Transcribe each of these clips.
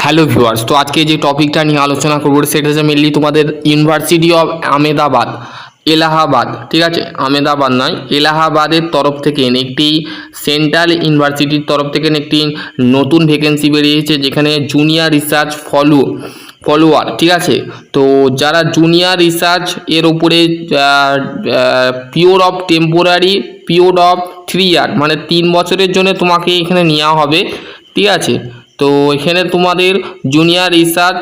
Hello viewers, তো আজকে যে টপিকটা নিয়ে আলোচনা করবো সেটা হচ্ছে মেনলি তোমাদের ইউনিভার্সিটি অফ আহমেদাবাদ, এলাহাবাদ, ঠিক আছে, আহমেদাবাদ নয়, এলাহাবাদের তরফ থেকে একটি সেন্ট্রাল ইউনিভার্সিটির তরফ থেকে একটি নতুন ভ্যাকেন্সি বেরিয়েছে, যেখানে জুনিয়র রিসার্চ ফলোয়ার, ঠিক আছে। তো যারা জুনিয়র রিসার্চ এর উপরে pure of temporary period of 3 ইয়ার, মানে 3 বছরের জন্য তোমাকে এখানে নেওয়া হবে, ঠিক আছে। তো এখানে তোমাদের জুনিয়র রিসার্চ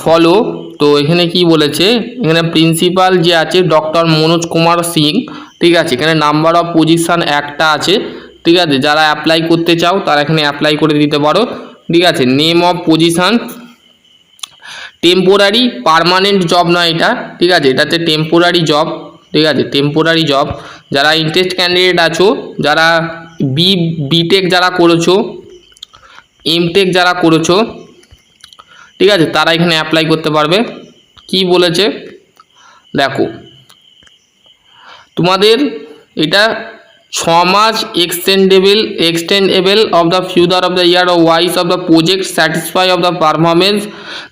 ফলো, তো এখানে কি বলেছে, এখানে প্রিন্সিপাল যে আছে ডক্টর মনোজ কুমার সিং, ঠিক আছে। এখানে নাম্বার অফ পজিশান একটা আছে, ঠিক আছে। যারা অ্যাপ্লাই করতে চাও তারা এখানে অ্যাপ্লাই করে দিতে পারো, ঠিক আছে। Name of position temporary, permanent job নয় এটা, ঠিক আছে। এটা হচ্ছে টেম্পোরারি জব, ঠিক আছে, টেম্পোরারি জব। যারা ইন্টারেস্ট ক্যান্ডিডেট আছো, যারা বিটেক যারা করেছো, এমটেক যারা করেছো, ঠিক আছে, তারা এখানে অ্যাপ্লাই করতে পারবে। কি বলেছে দেখো, তোমাদের এটা 6 মাস extendable of the future of the year of wise of the project satisfy of the performance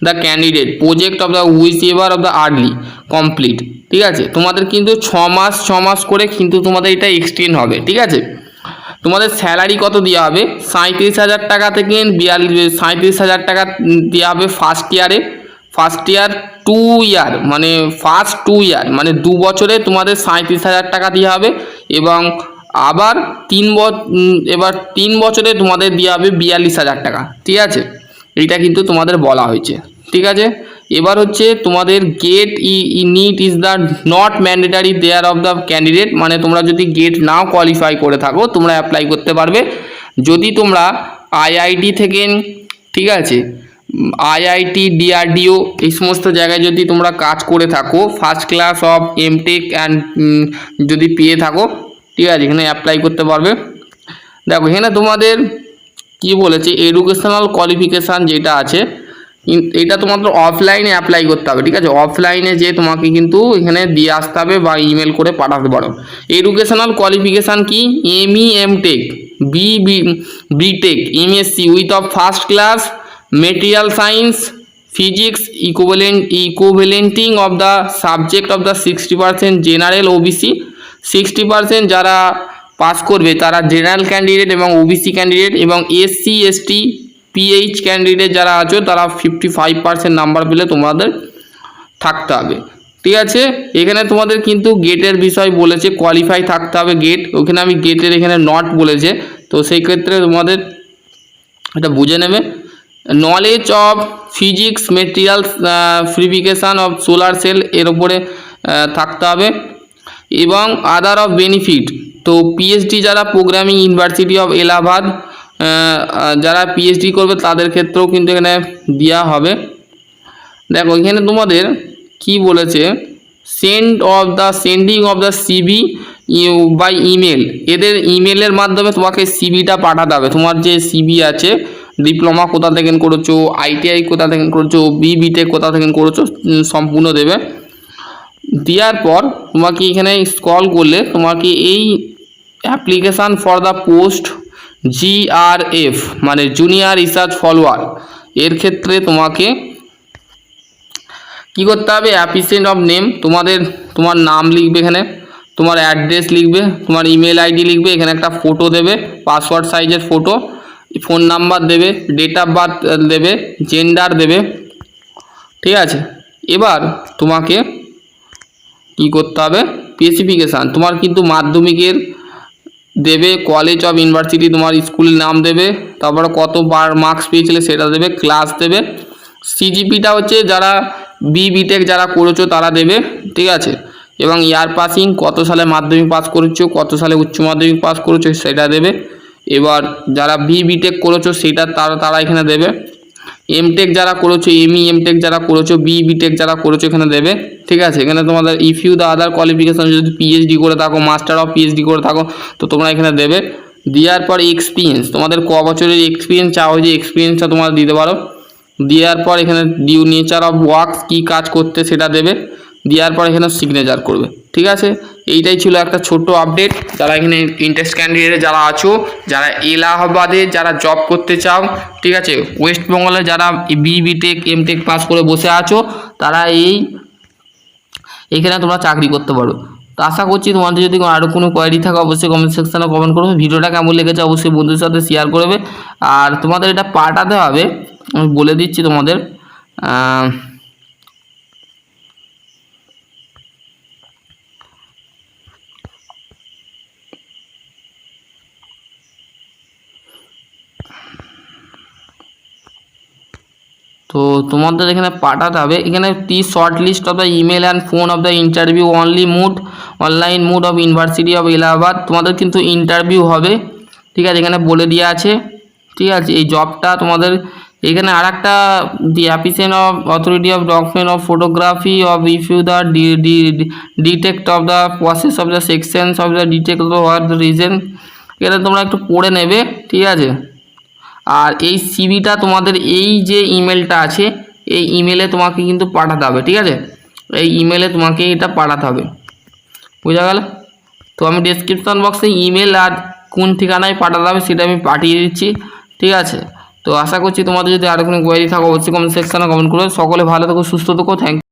the candidate project of the which ever of the early complete, ঠিক আছে। তোমাদের কিন্তু 6 মাস করে কিন্তু তোমাদের এটা এক্সটেন্ড হবে, ঠিক আছে। তোমাদের স্যালারি কত দেওয়া হবে, 37,000 টাকা থেকে 37,000 টাকা দেওয়া হবে ফার্স্ট ইয়ারে। ফার্স্ট ইয়ার 2 ইয়ার মানে ফার্স্ট 2 ইয়ার মানে 2 বছরে তোমাদের 37,000 টাকা দেওয়া হবে, এবং আবার 3 বছরে তোমাদের দেওয়া হবে 42,000 টাকা, ঠিক আছে। এইটা কিন্তু তোমাদের বলা হয়েছে, ঠিক আছে। এবার হচ্ছে তোমাদের GATE NET is the not mandatory there of the candidate, মানে তোমরা যদি গেট নাও কোয়ালিফাই করে থাকো তোমরা অ্যাপ্লাই করতে পারবে। যদি তোমরা আইআইটি থেকে, ঠিক আছে, আইআইটি ডিআরডিও এই সমস্ত জায়গায় যদি তোমরা কাজ করে থাকো, first class of MTech and যদি পেয়ে থাকো, ঠিক আছে, এখানে অ্যাপ্লাই করতে পারবে। দেখো এখানে তোমাদের কি বলেছে, এডুকেশনাল কোয়ালিফিকেশান যেটা আছে এটা তোমাদের অফলাইনে অ্যাপ্লাই করতে হবে, ঠিক আছে। অফলাইনে যে তোমাকে কিন্তু এখানে দিয়ে আসতে হবে বা ইমেল করে পাঠাতে পারো। এডুকেশনাল কোয়ালিফিকেশান কি, ME MTech, BTech, MSc with of first class material science physics equivalenting of the subject of the 60% general OBC, 60% যারা পাস করবে তারা জেনারেল ক্যান্ডিডেট এবং ওবিসি ক্যান্ডিডেট, এবং এসসি এসটি পিএইচ ক্যান্ডিডেট যারা আছো তারা 55% নাম্বার পেলে তোমাদের থাকতে হবে, ঠিক আছে। এখানে তোমাদের কিন্তু গেটের বিষয় বলেছে, কোয়ালিফাই থাকতে হবে গেট, ওখানে আমি গেটের এখানে নট বলেছে, তো সেই ক্ষেত্রে তোমাদের এটা বুঝে নেবে। Knowledge of physics material purification of solar cell এর উপরে থাকতে হবে, এবং আদার অফ বেনিফিট, তো পিএইচডি যারা প্রোগ্রামিং ইউনিভার্সিটি অফ এলাহাবাদ যারা পিএইচডি করবে তাদের ক্ষেত্রেও কিন্তু এখানে দেওয়া হবে। দেখো এখানে তোমাদের কি বলেছে, sending of the CV by email, এদের ইমেলের মাধ্যমে তোমাকে সিভিটা পাঠাতে হবে। তোমার যে সিভি আছে, ডিপ্লোমা কোথা থেকে করেছো, আইটিআই কোথা থেকে করেছো, বিটেক কোথা থেকে করেছো, সম্পূর্ণ দেবে। দেওয়ার পর তোমাকে এখানে স্ক্রল করলে তোমাকে এই application for the post JRF মানে জুনিয়র রিসার্চ ফলোয়ার, এর ক্ষেত্রে তোমাকে কি করতে হবে, অ্যাপ্লিকেশন অফ নেম, তোমার নাম লিখবে, এখানে তোমার অ্যাড্রেস লিখবে, তোমার ইমেল আইডি লিখবে, এখানে একটা ফটো দেবে, পাসওয়ার্ড সাইজের ফটো, ফোন নাম্বার দেবে, ডেট অফ বার্থ দেবে, জেন্ডার দেবে, ঠিক আছে। এবার তোমাকে কি করতে হবে, স্পেসিফিকেশান তোমার কিন্তু মাধ্যমিকের দেবে, কলেজ অফ ইউনিভার্সিটি তোমার স্কুলের নাম দেবে, তারপরে কত মার্কস পেয়েছিলে সেটা দেবে, ক্লাস দেবে, সিজিপিটা হচ্ছে যারা বিটেক যারা করেছো তারা দেবে, ঠিক আছে, এবং ইয়ার পাসিং কত সালে মাধ্যমিক পাস করেছো, কত সালে উচ্চ মাধ্যমিক পাস করেছো সেটা দেবে। এবার যারা বিটেক করেছো সেটা তারা এখানে দেবে। এমটেক যারা করেছো, এমটেক যারা করেছো, বিটেক যারা করেছো এখানে দেবে, ঠিক আছে। এখানে তোমাদের if you the other qualification, যদি পিএইচডি করে থাকো, মাস্টার অফ পিএইচডি করে থাকো, তো তোমরা এখানে দেবে। দেওয়ার পর এক্সপিরিয়েন্স, তোমাদের ক বছরের এক্সপিরিয়েন্স চাওয়া হয়েছে, এক্সপিরিয়েন্সটা তোমরা দিতে পারো। দেওয়ার পর এখানে ডিউ নেচার অফ ওয়ার্কস, কী কাজ করতে সেটা দেবে। দেওয়ার পর এখানে সিগনেচার করবে, ঠিক আছে। এইটাই ছিল একটা ছোট্ট আপডেট। যারা এখানে ইন্টারেস্ট ক্যান্ডিডেট যারা আছো, যারা এলাহাবাদে যারা জব করতে চাও, ঠিক আছে, ওয়েস্ট বেঙ্গলে যারা বিটেক এমটেক পাস করে বসে আছো, তারা এইখানে তোমরা চাকরি করতে পারো। তো আশা করছি তোমাদের যদি আরও কোনো কোয়ারি থাকে অবশ্যই কমেন্ট সেকশানে কমেন্ট করবে। ভিডিওটা কেমন লেগেছে অবশ্যই বন্ধুদের সাথে শেয়ার করবে। আর তোমাদের এটা পাঠাতে হবে, আমি বলে দিচ্ছি তোমাদের। তো তোমাদের এখানে পাঠাতে হবে, এখানে please short list of the email and phone of the interview only mode online mode of university of Allahabad. তোমাদের কিন্তু ইন্টারভিউ হবে, ঠিক আছে, এখানে বলে দেওয়া আছে, ঠিক আছে। এই জবটা তোমাদের এখানে আর একটা the absence of authority of document of photography of if you the detect of the process of the sections of the detect of what the reason. এটা তোমরা একটু পড়ে নেবে, ঠিক আছে। আর এই সিভিটা তোমাদের এই যে ইমেলটা আছে এই ইমেলে তোমাকে কিন্তু পাঠাতে হবে, ঠিক আছে, এই ইমেলে তোমাকে এটা পাঠাতে হবে, বোঝা গেল। তো আমি ডেসক্রিপশন বক্সে ইমেল আর কোন ঠিকানায় পাঠাতে হবে সেটা আমি পাঠিয়ে দিচ্ছি, ঠিক আছে। তো আশা করছি তোমাদের যদি আরও কোনো কোয়ারি থাকে অবশ্যই কমেন্ট সেকশানে কমেন্ট করো। সকলে ভালো থেকো, সুস্থ থেকো, থ্যাংক ইউ।